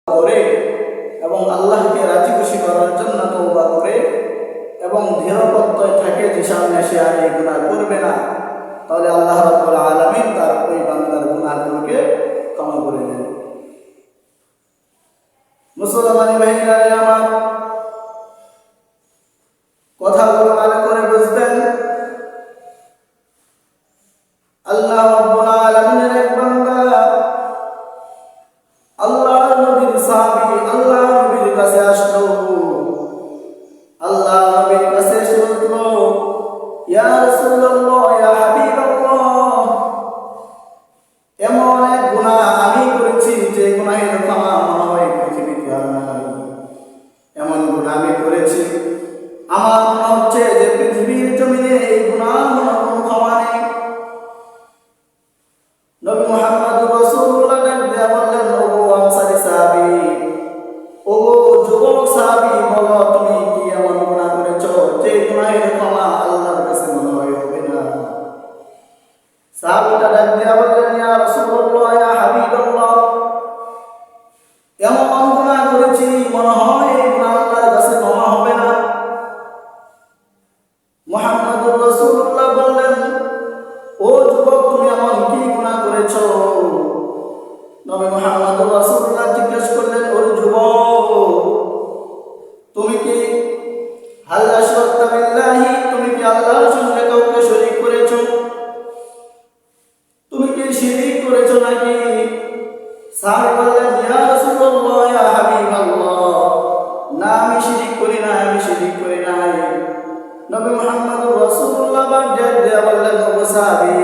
করে এবং আল্লাহকে রাজি খুশি করার জন্য তওবা করে এবং দৃঢ়প্রত্যয় থাকে যে সামনে সে আর এই গুনাহ করবে না, তাহলে আল্লাহ রাব্বুল আলামিন তার ওই বান্দার গুনাহগুলোকে ক্ষমা করে দেন। মুসলমানি ভাইরা আমার, কথাগুলো ভালো করে বুঝবেন। আল্লাহ রাব্বুল আলামিনের এক বান্দা আল্লাহর নবীর সাহাবী আল্লাহর নবীর কাছে আসলো। আল্লাহর নবীর কাছে এসে বলল, ইয়া রাসূলুল্লাহ, ইয়া হাবিবাল্লাহ, এমন এক গুনাহ আমি করেছি যে গুনাহের ক্ষমা মনে হয় পৃথিবীতে আর নাই। এমন গুনাহ আমি করেছি, আমার মনে হচ্ছে যে পৃথিবীর জমিনে এই গুনাহ কোনো ক্ষমা নেই। নবী মুহাম্মদ রাসূলুল্লাহ বললেন, ওগো আনসারী সাহাবী, ওগো যুবক সাহাবী, বলো তুমি কি এমন গুনাহ করেছো যে গুনাহের ক্ষমা আল্লাহর কাছে মনে হয় হবে না? সাহাবীটা ডাক দিয়া বললেন, ইয়া রাসূলুল্লাহ, ইয়া হাবিবাল্লাহ, এমন গুনাহ করেছি মনে হয় এই গুনাহ আল্লাহর কাছে ক্ষমা হবে না। মুহাম্মদুর রাসূলুল্লাহ বললেন, ও যুবক, তুমি এমন কি গুনাহ করেছো? নবী মুহাম্মদুর রাসূলুল্লাহ জিজ্ঞেস করলেন, ও যুবক, তুমি কি হাল আশরাকতা বিল্লাহি, তুমি কি আল্লাহর সঙ্গে কাউকে শরীক করেছো? তুমি কি শিরক করেছো নাকি? সাহাবী বললেন, ইয়া রাসূলুল্লাহ, ইয়া হাবিবাল্লাহ, না, আমি শিরক করি না, আমি শিরক করি নাই। নবী মুহাম্মদুর রাসূলুল্লাহ ডাক দিয়া বললেন, ও সাহাবী,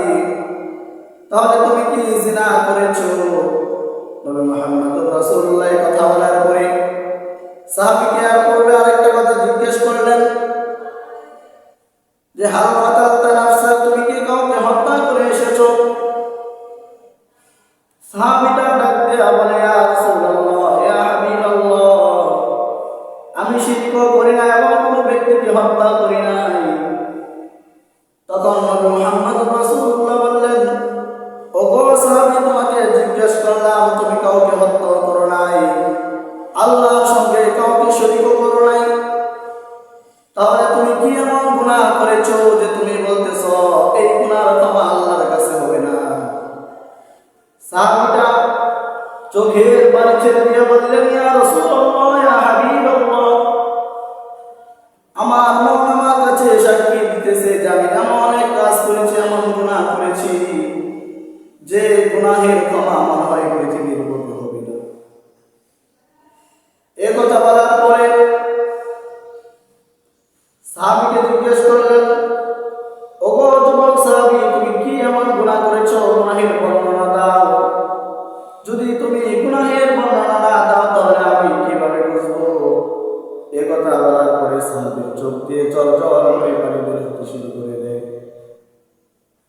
তাহলে তুমি কি জিনা করেছো? নবী মুহাম্মদুর রাসূলুল্লাহ কথা বলার পরে সাহাবীকে আর পূর্বে আরেকটা কথা জিজ্ঞেস করলেন যে, হাল কাতালতা নাফসা, তুমি কি কাউকে হত্যা করে এসেছো? সাহাবীটা ডাক দিয়া বলে, ইয়া রাসূলুল্লাহ, ইয়া হাবিবাল্লাহ, আমি শিরক করি না এবং কোনো ব্যক্তিকে হত্যা করি নাই। তখন নবী মুহাম্মদ রাসূলুল্লাহ বললেন, ওগো সাহাবী, তোমাকে জিজ্ঞেস করলাম তুমি কাউকে হত্যা করো নাই, আল্লাহর সঙ্গে কাউকে শরীক করো নাই, তাহলে তুমি কি এমন গুনাহ করেছো যে তুমি বলতেছো এই গুনাহর ক্ষমা আল্লাহর কাছে হবে না? সাহাবীটা চোখের পানি ছেড়ে দিয়ে বললেন, ইয়া রাসূলুল্লাহ, ইয়া হাবিবাল্লাহ, আমার মন আমার কাছে সাক্ষী দিতেছে যে আমি এমন এক কাজ করেছি, এমন গুনাহ করেছি যে গুনাহের ক্ষমা মনে হয় পৃথিবীর বুকে হবে না। এই কথা বলার পরে সাহাবীকে জিজ্ঞেস করলেন, ওগো যুবক সাহাবী, তুমি কি এমন গুনাহ করেছো? গুনাহের বর্ণনা দাও। যদি তুমি গুনাহের বর্ণনা না দাও তাহলে আমি কিভাবে বুঝবো? এই কথা বলার পরে সাহাবীর চোখ দিয়ে জল করে পানি বের হতে শুরু করে দেয়।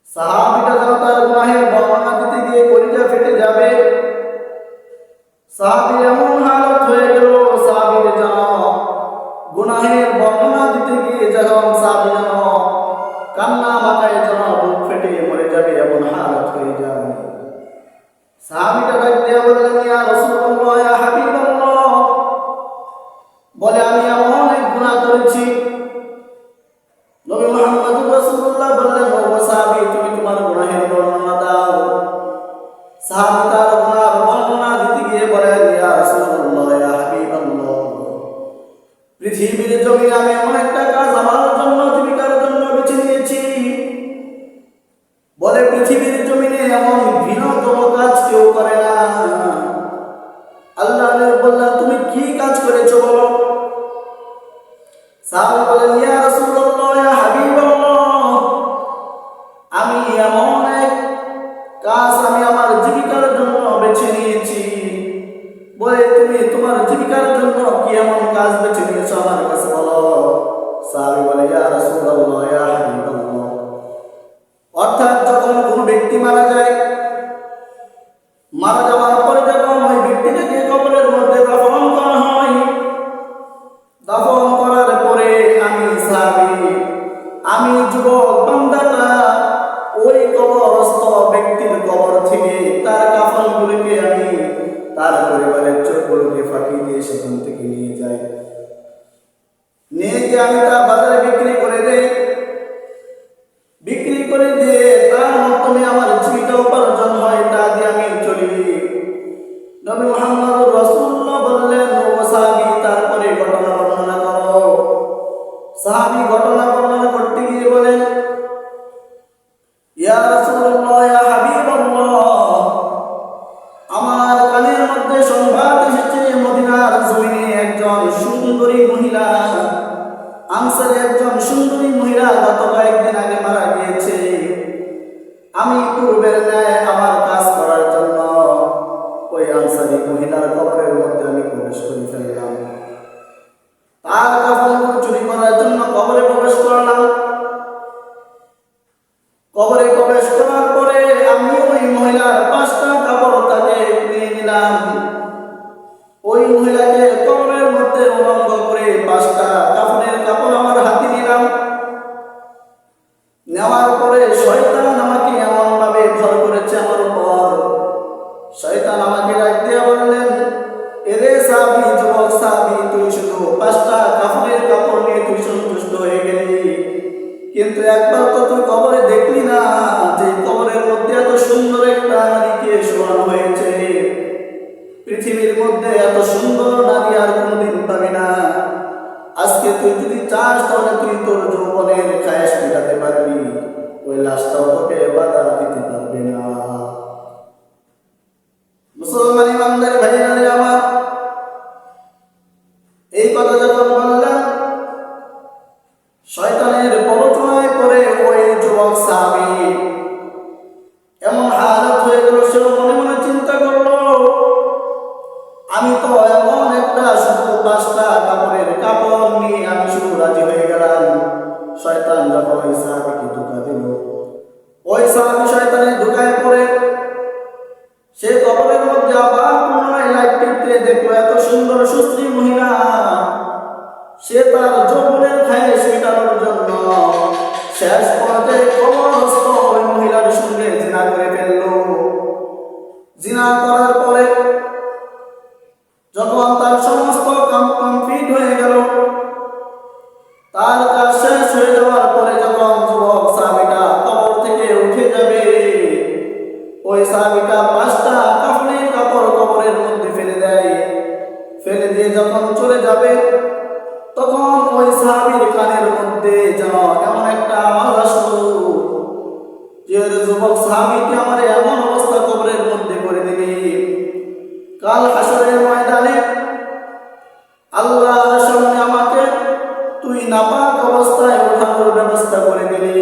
সাহাবীটা যেন তার গুনাহের বর্ণনা দিতে গিয়ে কলিজা ফেটে যাবে। সাহাবীর এমন হালত হয়ে গেল, সাহাবীর যেন গুনাহের বর্ণনা দিতে গিয়ে যখন সাহাবী যেন কান্না মাথায় যেন বুক ফেটে মরে যাবে, এমন হালত হয়ে যায়। সাহাবীটা ডাক দিয়া বললেন, ইয়া রাসূলুল্লাহ, ইয়া হাবিবাল্লাহ, বলে আমি এমন এক গুনাহ করেছি। নবী মুহাম্মদুর রাসূলুল্লাহ বললেন, ও সাহাবী, তুমি তোমার গুনাহের বর্ণনা দাও। সাহাবী তার গুনাহের বর্ণনা দিতে গিয়ে বলেন, ইয়া রাসূলুল্লাহ, ইয়া হাবিবাল্লাহ, পৃথিবীর জমিনে আমি এমন একটা কাজ আমার জন্য, জীবিকার জন্য বেছে নিয়েছি। বলে পৃথিবীর জমিনে এমন ঘৃণতম কাজ কেউ করে না। আল্লাহ বললেন, তুমি কি কাজ করেছো বলো? সাহাবী বলেন, ইয়া রাসূলুল্লাহ, ইয়া হাবিবাল্লাহ, আমি এমন এক কাজ আমি আমার জীবিকার জন্য বেছে নিয়েছি। বলে তুমি তোমার জীবিকার জন্য কি এমন কাজ বেছে নিয়েছো আমার কাছে বলো? সাহাবী বলে, ইয়া রাসূলুল্লাহ, ইয়া হাবিবাল্লাহ, অর্থাৎ যখন কোনো ব্যক্তি মারা যায়, মারা যাওয়ার পরে যখন ওই ব্যক্তিটাকে কবরের মধ্যে দাফন করা হয়, দাফন করার পরে আমি সাহাবী, আমি যুবক বান্দাটা ওই কবরস্থ ব্যক্তির কবর থেকে তার কাফনগুলোকে আমি তার পরিবারের চোখগুলোকে গত কয়েকদিন আগে মারা গিয়েছে। আমি পূর্বের ন্যায় আমার কাজ করার জন্য ওই আনসারী মহিলার কবরের মধ্যে আমি প্রবেশ করে ফেললাম। তার কাফনগুলো চুরি করার জন্য কবরে প্রবেশ করলাম। কবরে প্রবেশ করার পরে আমি ওই মহিলার 5টা কাপড় তাকে নিয়ে নিলাম। ওই মহিলাকে কবরের মধ্যে উলঙ্গ করে 5টা কাফনের কাপড় আমার হাতে নিলাম। নেওয়ার পরে শয়তান আমাকে এমন ভাবে ভর করেছে আমার উপর। শয়তান আমাকে ডাক দিয়ে বললেন, এরে সাহাবী, যুবক সাহাবী, তুই শুধু 5টা কাফনের কাপড় নিয়ে তুই সন্তুষ্ট হয়ে গেলি, কিন্তু একবার তো তুই কবরে দেখলি না যে কবরের মধ্যে এত সুন্দর একটা নারীকে শোয়ানো হয়েছে। পৃথিবীর মধ্যে এত সুন্দর নারী আর কোনদিন পাবি না। আজকে তুই যদি চাস তাহলে তুই তোর যৌবনের খায়েশ মেটাতে পারবি, ওই লাশটাও তোকে বাধা দিতে পারবে না। মুসলমান ইমানদার ভাইয়েরা আমার, এই কথা যখন বললাম, শয়তানের প্ররোচনায় পড়ে ওই যুবক সাহাবী এমন হালত হয়ে গেল, সে মনে মনে চিন্তা করলো, আমি তো এমন একটা শুধু 5টা কাপড়ের কাপড় নিয়ে আমি শুধু রাজি হয়ে গেলাম। শয়তান যখন ওই সাহাবীকে ধোঁকা দিল, ওই সাহাবী শয়তানের ধোঁকায় পড়ে সে কবরের মধ্যে আবার পুনরায় লাইট টিপতে দেখলো এত সুন্দর সুশ্রী মহিলা। সে তার যৌবনের খায়েশ মেটানোর জন্য শেষ পর্যায়ে কবরস্থ ওই মহিলার সঙ্গে জিনা করে ফেলল। জিনা করার পরে যখন তার সমস্ত কাম কমপ্লিট হয়ে গেল, তার কাজ শেষ হয়ে যাওয়ার পরে যখন যুবক সাহাবীটা কবর থেকে উঠে যাবে, ওই সাহাবীটা 5টা কাফনের কাপড় কবরের মধ্যে ফেলে দেয়। ফেলে দিয়ে যখন চলে যাবে, তখন ওই সাহাবীর কানের মধ্যে যেন এমন একটা আওয়াজ আসলো যে, যুবক সাহাবীকে আমার এমন অবস্থা কবরের মধ্যে করে দিলি, কাল হাসরের ময়দানে আল্লাহর সামনে আমাকে তুই নাপাক অবস্থায় ওঠানোর ব্যবস্থা করে দিলি।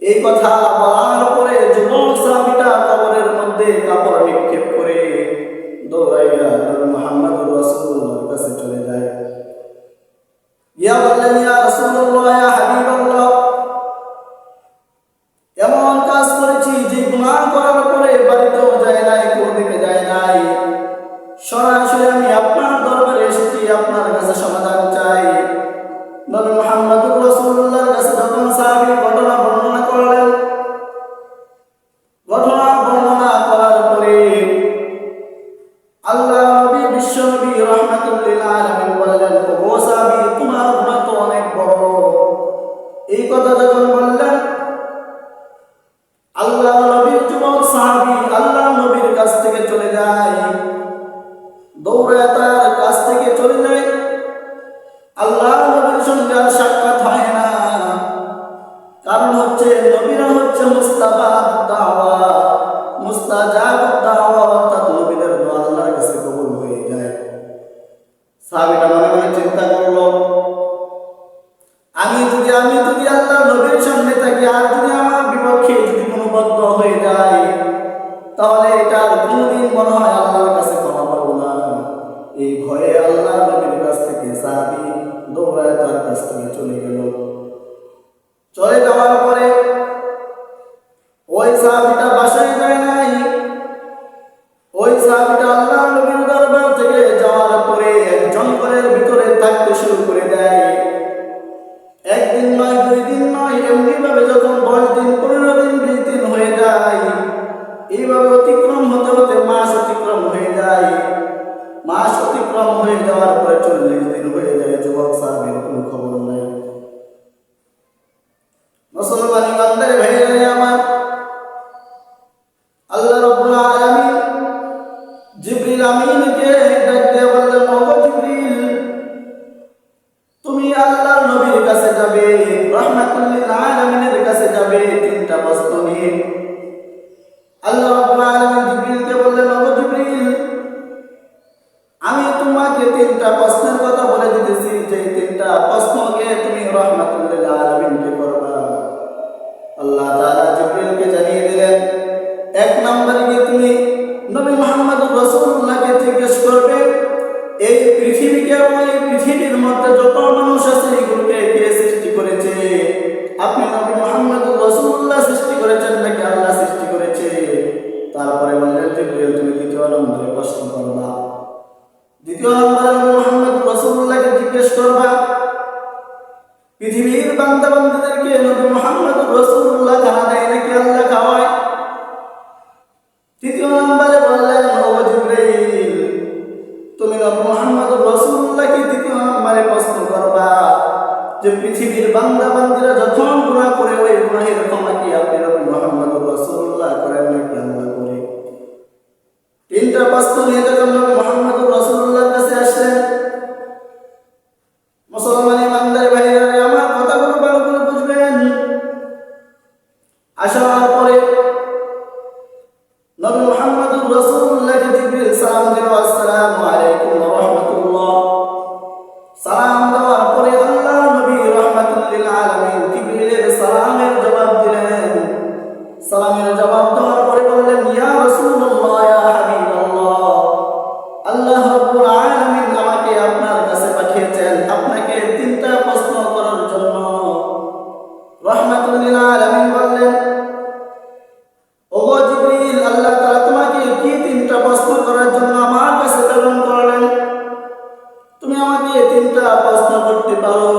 এই কথা বলার পরে যুবক সাহাবীটা কবরের মধ্যে কাপড় নিক্ষেপ করে দৌড়াইয়া নবী মুহাম্মদুর রাসূলুল্লাহর কাছে চলে যায়। ইয়া বললেন, ইয়া রাসূলুল্লাহ, ইয়া হাবিবাল্লাহ, এমন কাজ করেছি যে গুনাহ করার পরে বাড়িতেও যায় নাই, কোনদিকে যায় নাই, সরাসরি আমি আপনার দরবারে এসেছি, আপনার কাছে সমাধান চাই। নবী মুহাম্মদুর রাসূলুল্লাহর কাছে যখন সাহাবী ঘটনা বর্ণনা করলেন, ঘটনা বর্ণনা করার পরে আল্লাহ নবী বিশ্ব নবী রাহমাতুল লিল আলামিন বললেন, ও সাহাবী, তোমার গুনাহ তো অনেক বড়। এই কথা যখন বললেন, আল্লাহ নবীর যুবক সাহাবী আল্লাহ নবীর কাছ থেকে চলে যায়, দৌড়ে তার কাছ থেকে চলে যায়। আল্লাহ নবীর সঙ্গে আর সাক্ষাৎ হয় না, কারণ হচ্ছে নবীরা হচ্ছে মুস্তাজাব দাওয়া, মুস্তাজাব দাওয়া, অর্থাৎ নবীদের দোয়া আল্লাহর কাছে কবুল হয়ে যায়। সাহাবীটা মনে মনে চিন্তা করলো, আমি যদি আল্লাহ নবীর সামনে থাকি আর যদি আমার বিপক্ষে যদি কোনো বদদোয়া হয়ে যায়, তাহলে এটার কোনদিন মনে হয় আল্লাহর কাছে ক্ষমা পাবো না। এই ভয়ে আল্লাহ নবীর কাছ থেকে সাহাবী দৌড়ায় তার কাছ থেকে চলে গেল। চলে যাওয়ার পরে ওই সাহাবীটা বাসায় যায় নাই। ওই সাহাবীটা আল্লাহ নবীর দরবার থেকে যাওয়ার পরে এক জঙ্গলের ভিতরে থাকতে শুরু করে দেয়। একদিন নয়, 2 দিন নয়, এমনি ভাবে যখন 10 দিন, 15 দিন, 20 দিন হয়ে যায়, এইভাবে অতিক্রম হতে হতে মাস অতিক্রম হয়ে যায়। মাস অতিক্রম হয়ে যাওয়ার পরে 40 দিন হয়ে যায়, যুবক সাহাবীর কোনো খবর নাই। আপনি নবী মুহাম্মদুর রাসূলুল্লাহ সৃষ্টি করেছেন নাকি আল্লাহ সৃষ্টি করেছে? তারপরে বললেন জিবরিল তুমি দ্বিতীয় নম্বরে প্রশ্ন করবা, দ্বিতীয় নম্বরে নবী মুহাম্মদুর রাসূলুল্লাহকে জিজ্ঞেস করবা পৃথিবীর বান্দা বান্দীদেরকে নবী মুহাম্মদুর রাসূলুল্লাহ খানা দেয় নাকি আল্লাহ খাওয়ায়? তৃতীয় নম্বরে বললেন ও জিবরিল তুমি নবী মুহাম্মদুর রাসূলুল্লাহকে তৃতীয় নম্বরে প্রশ্ন করবা যে পৃথিবীর বান্দা বান্দীরা যখন গুনাহ করে ওই গুনাহের ক্ষমা কি আপনি নবী মুহাম্মদুর রাসূলুল্লাহ করেন নাকি আল্লাহ করে? তিনটা প্রশ্ন নিয়ে যখন নবী মুহাম্মদুর রাসূলুল্লাহর কাছে আসলেন, মুসলমান ইমানদার ভাইরা আমার কথাগুলো ভালো করে বুঝবেন। আসার পরে নবী মুহাম্মদুর রাসূলুল্লাহকে জিবরিল সালাম দিল, আসসালামু আলাইকুম ওয়া রাহমাতুল্লাহ। সালাম দেওয়ার পরে আল্লাহ নবী রাহমাতুল লিল আলামিন জিবরিলের সালামের জবাব দিলেন। সালামের জবাব দেওয়ার পরে বললেন ইয়া রাসূলুল্লাহ ইয়া হাবিবাল্লাহ, আল্লাহ রাব্বুল আলামিন আমাকে আপনার কাছে পাঠিয়েছেন আপনাকে তিনটা প্রশ্ন করার জন্য। রাহমাতুল লিল আলামিন বললেন ওগো জিবরিল আল্লাহ তাআলা তোমাকে কি তিনটা প্রশ্ন করার জন্য আমার কাছে প্রেরণ করলেন? তুমি আমাকে তিনটা প্রশ্ন করতে পারো।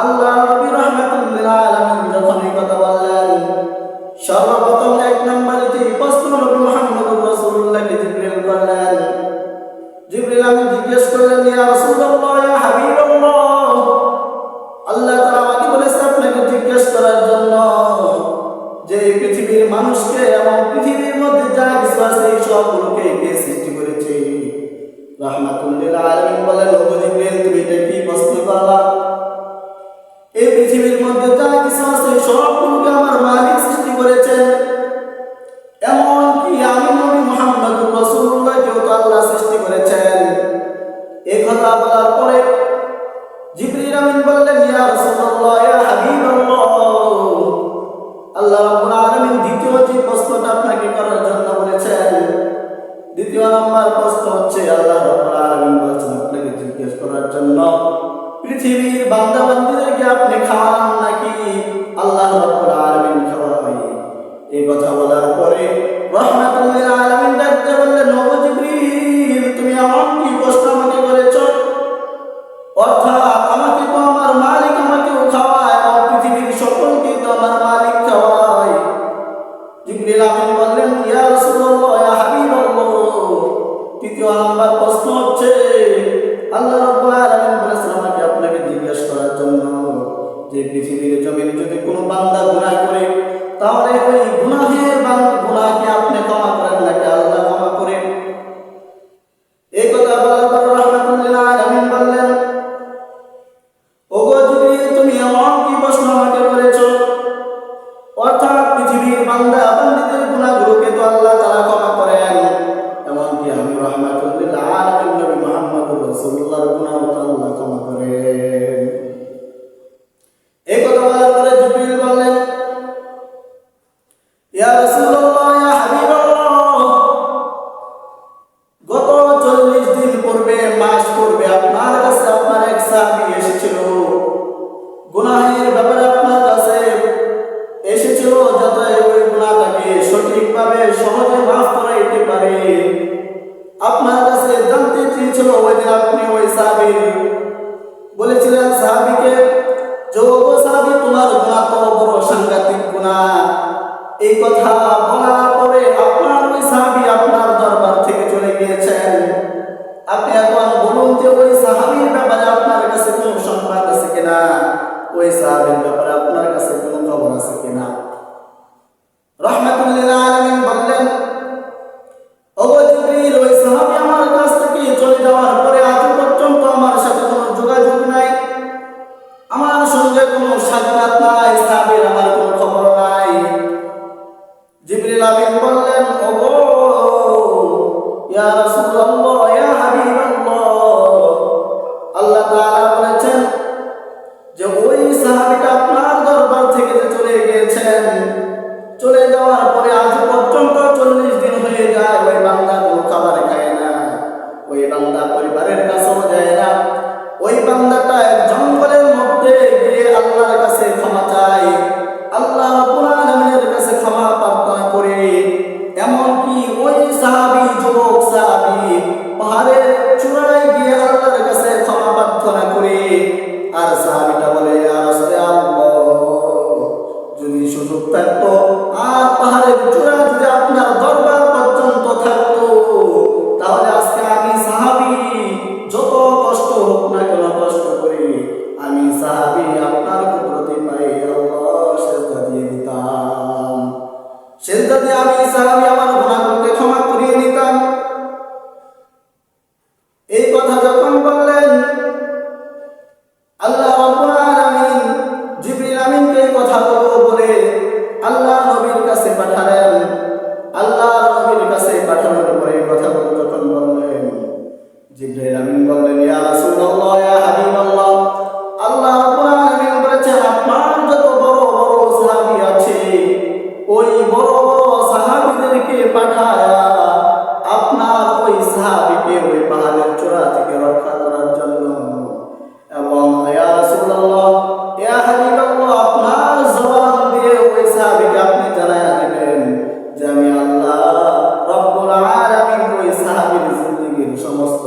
আল্লাহ নবী রাহমাতুল লিল আলামিন যখন এই কথা বললেন, সর্বপ্রথম এক নম্বরে যে প্রশ্ন নবী মুহাম্মদুর রাসূলুল্লাহকে জিবরিল করলেন, জিবরিল আমি জিজ্ঞেস করলেন ইয়া রাসূলুল্লাহ ইয়া হাবিবাল্লাহ, আল্লাহ তাআলা আমাকে বলেছে আপনাকে জিজ্ঞেস করার জন্য যে পৃথিবীর মানুষকে এবং পৃথিবীর মধ্যে যা কিছু আছে এই সবগুলোকে কে সৃষ্টি করেছে? রাহমাতুল লিল আলামিন বলেন ও জিবরিল তুমি এটা কি প্রশ্ন করলা? এই পৃথিবীর মধ্যে যা কিছু আছে সবগুলোকে আমার মালিক সৃষ্টি করেছেন, এমনকি আমি নবী মুহাম্মদুর রাসূলুল্লাহকেও তো আল্লাহ সৃষ্টি করেছেন। এই কথা বলার পরে জিবরিল আমিন বললেন ইয়া রাসূলুল্লাহ ইয়া হাবিবাল্লাহ, আল্লাহ রাব্বুল আলামিন দ্বিতীয় যে প্রশ্নটা আপনাকে করার জন্য বলেছেন, দ্বিতীয় নম্বর প্রশ্ন হচ্ছে আল্লাহ রাব্বুল আলামিন বলেছেন আপনাকে জিজ্ঞেস করার জন্য পৃথিবীর বান্দা বান্দীদেরকে আপনি খাওয়ান নাকি আল্লাহ রাব্বুল আলামিন খাওয়ায়? এই কথা বলার পরে রাহমাতুল লিল আলামিন ডাকতে বললেন ও জিবরিল তুমি এমন কি প্রশ্ন আমাকে করেছো? অর্থাৎ আমাকে তো আমার মালিক আমাকেও খাওয়ায় এবং পৃথিবীর সকলকে তো আমার মালিক খাওয়ায়। জিবরিল আমিন বললেন ইয়া রাসূলুল্লাহ ইয়া হাবিবাল্লাহ, তৃতীয় নাম্বার প্রশ্ন হচ্ছে আল্লাহ রাব্বুল আলামিন বলেছেন আমাকে আপনাকে জিজ্ঞেস করার জন্য যে পৃথিবীর জমিনে যদি কোনো বান্দা গুনাহ করে তাহলে ওই গুনাহের গুনাহকে আপনি ক্ষমা করেন নাকি আল্লাহ ক্ষমা করেন? এই কথা বলার পর রাহমাতুল লিল আলামিন বললেন ওগো জিবরিল তুমি এমন কি প্রশ্ন আমাকে করেছো? অর্থাৎ পৃথিবীর বান্দা বান্দীদের গুনাহগুলোকে তো আল্লাহ তাআলা ক্ষমা করেন, এমনকি আমি রাহমাতুল লিল আলামিন নবী মুহাম্মদুর রাসূলুল্লাহর গুনাহও তো আল্লাহ ক্ষমা করেন। এই কথা বলার পরে জিবরিল বললেন ইয়া রাসূলুল্লাহ ইয়া হাবিবাল্লাহ, গত 40 দিন পূর্বে মাস পূর্বে আপনার কাছে আপনার এক সাহাবী এসেছিল, গুনাহের ব্যাপারে আপনার কাছে এসেছিল যাতে ওই গুনাহটাকে সঠিকভাবে সহজে মাফ করাইতে পারে। আপনার কাছে জানতে চেয়েছিল ওই দিন আপনি ওই সাহাবী বলেছিলেন সাহাবীকে যে ও সাহাবী তোমার গুনাহ তো বড় সাংঘাতিক গুনাহ। এই কথা বলার পরে আপনার ওই সাহাবী আপনার দরবার থেকে চলে গিয়েছেন। আপনি এখন বলুন যে ওই সাহাবীর ব্যাপারে আপনার কাছে কোনো সংবাদ আছে কিনা, ওই সাহাবীর ব্যাপারে আপনার কাছে কোনো খবর আছে কিনা? রাহমাতুল লিল আলামিন বললেন ও জিবরিল ওই সাহাবী আমার কাছ থেকে চলে যাওয়ার পরে আজ পর্যন্ত আমার সাথে কোনো যোগাযোগ নাই, আমার সঙ্গে কোনো সাক্ষাৎ নাই, সাহাবীর আমার কোনো খবর নাই। জিবরিল আমিন বললেন ওগো ইয়া রাসূলুল্লাহ ইয়া হাবিবাল্লাহ, আল্লাহ তাআলা বলেছেন যে ওই সাহাবীটা আপনার দরবার থেকে যে চলে গিয়েছেন, চলে যাওয়ার পরে আজ পর্যন্ত 40 দিন হয়ে যায় ওই বান্দা কোনো খাবার খায় না, ওই বান্দা পরিবারের কাছেও যায় না, ওই বান্দাটা এক জঙ্গলের মধ্যে গিয়ে আল্লাহর কাছে ক্ষমা চায়। যদি আমি সাহাবী আমার গুনাহকে ক্ষমা করিয়ে নিতাম। এই কথা যখন বললেন, আল্লাহ রাব্বুল আলামিন জিবরিল আমিনকে এই কথাগুলো বলে আল্লাহ নবীর কাছে পাঠালেন। আল্লাহ নবীর কাছে পাঠানোর পরে এই কথাগুলো যখন বললেন, জিবরিল আমিন বললেন, ইয়া রাসূলুল্লাহ, ইয়া হাবিবাল্লাহ, আল্লাহ রাব্বুল আলামিন বলেছেন আপনার যত বড় বড় সাহাবী আছে ওই বড় বড় সাহাবীদেরকে পাঠায়া আপনার ওই সাহাবীকে ওই পাহাড়ের চূড়া থেকে রক্ষা করার জন্য। এবং ইয়া রাসূলুল্লাহ, ইয়া হাবিবাল্লাহ, আপনার জবান দিয়ে ওই সাহাবীকে আপনি জানায়া দিবেন যে আমি আল্লাহ রাব্বুল আলামিন ওই সাহাবীর জিন্দেগীর সমস্ত